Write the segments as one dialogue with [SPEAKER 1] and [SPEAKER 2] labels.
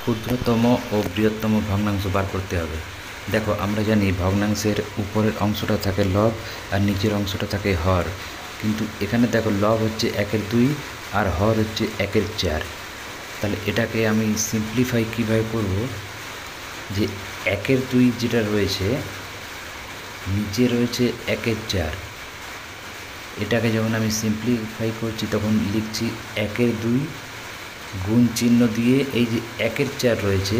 [SPEAKER 1] ক্ষুদ্রতম ও বৃহত্তম ভগ্নাংশ বার করতে হবে। দেখো, আমরা জানি ভগ্নাংশের উপরের অংশটা থাকে লব আর নিচের অংশটা থাকে হর, কিন্তু এখানে দেখো লব হচ্ছে 1/2 আর হর হচ্ছে 1/4। তাহলে এটাকে আমি সিম্পলিফাই কীভাবে করব, যে 1/2 যেটা রয়েছে নিচে রয়েছে 1/4, এটাকে যখন আমি সিম্পলিফাই করছি তখন লিখছি 1/2 গুণ চিহ্ন দিয়ে এই যে 1/4 রয়েছে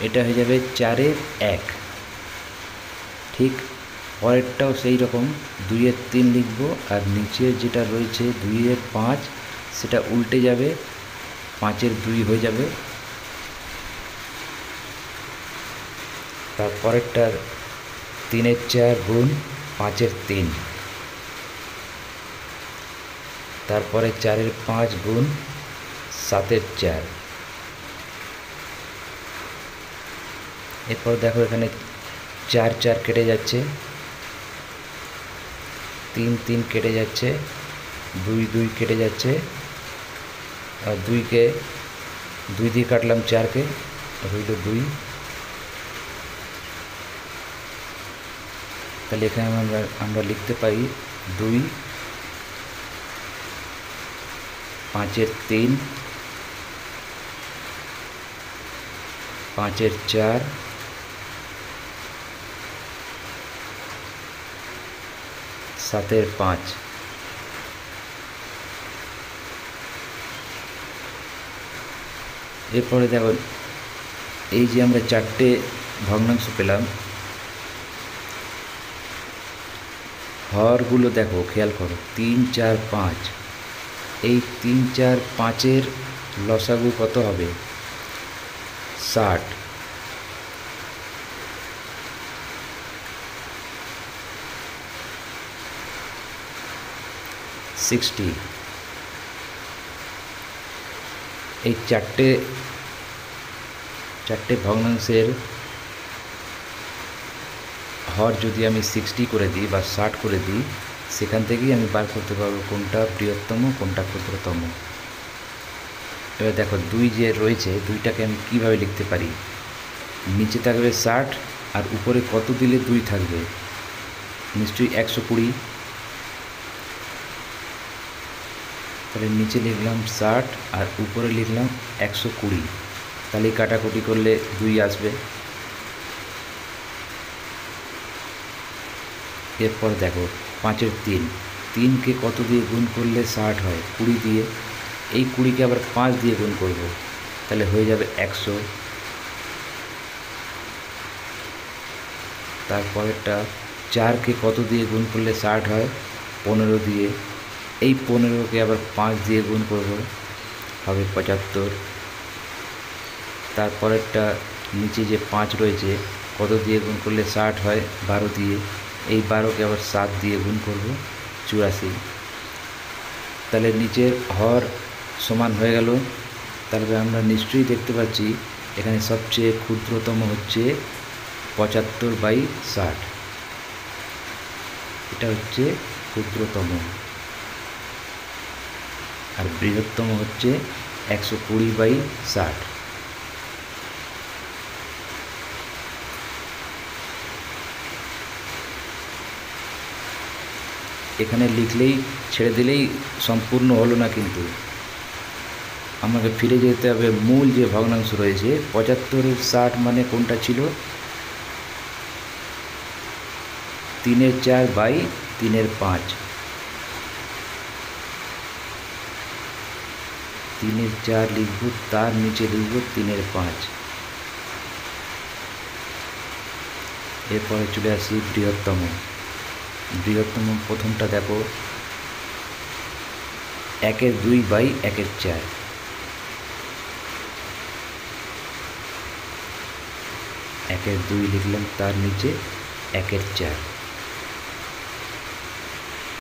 [SPEAKER 1] এটা হয়ে যাবে 4/1। ঠিক পরেরটাও সেই রকম 2/3 লিখব, আর নিচে যেটা রয়েছে 2/5 সেটা উল্টে যাবে, 5/2 হয়ে যাবে। তারপরেরটার 3/4 গুণ 5/3, তারপরে 4/5 গুণ 7/4। এরপর দেখো এখানে 4 4 কেটে যাচ্ছে, 3 3 কেটে যাচ্ছে, 2 2 কেটে যাচ্ছে, আর 2কে 2 দিয়ে কাটলাম 4কে, রইল 2। তাহলে এখানে আমরা লিখতে পারি 2 5/3 5/4 7/5। এরপরে দেখো এই যে আমরা 4টে ভগ্নাংশ পেলাম, হরগুলো দেখো খেয়াল করো 3 4 5, এই 3 4 5-এর লসাগু কত হবে? 60। এই চারটে ভগ্নাংশের হর যদি আমি 60 করে দিই বা 60 করে দিই, সেখান থেকেই আমি বার করতে পারবো কোনটা বৃহত্তম কোনটা ক্ষুদ্রতম। এবার দেখো 2 যে রয়েছে, 2টাকে আমি কীভাবে লিখতে পারি? নিচে থাকবে 60 আর উপরে কত দিলে 2 থাকবে? নিশ্চয়ই 120। তাহলে নিচে লিখলাম 60 আর উপরে লিখলাম 120, তাহলে কাটাকুটি করলে 2 আসবে। এরপর দেখো 5/3, 3কে কত দিয়ে গুণ করলে 60 হয়? 20 দিয়ে। এই 20কে আবার 5 দিয়ে গুণ করব, তাহলে হয়ে যাবে 100। তারপরেরটা 4কে কত দিয়ে গুণ করলে 60 হয়? 15 দিয়ে। এই 15কে আবার 5 দিয়ে গুণ করব, হবে 75। তারপরেরটা নিচে যে 5 রয়েছে, কত দিয়ে গুণ করলে 60 হয়? 12 দিয়ে। এই 12কে আবার 7 দিয়ে গুণ করব, 84। তাহলে নিচের হর সমান হয়ে গেল। তাহলে আমরা নিশ্চয়ই দেখতে পাচ্ছি এখানে সবচেয়ে ক্ষুদ্রতম হচ্ছে 75/60, এটা হচ্ছে ক্ষুদ্রতম, আর বৃহত্তম হচ্ছে 120/60। এখানে লিখলেই ছেড়ে দিলেই সম্পূর্ণ হলো না, কিন্তু আমাকে ফিরে যেতে হবে মূল যে ভগ্নাংশ রয়েছে। 75/60 মানে কোনটা ছিল? 3/4/3/5। 3/4 লিখব, তার নিচে লিখব 3/5। এরপরে চলে আসি বৃহত্তম। প্রথমটা দেখো 1/2/1/4। 1/2 লিখলাম, তার নিচে 1/4।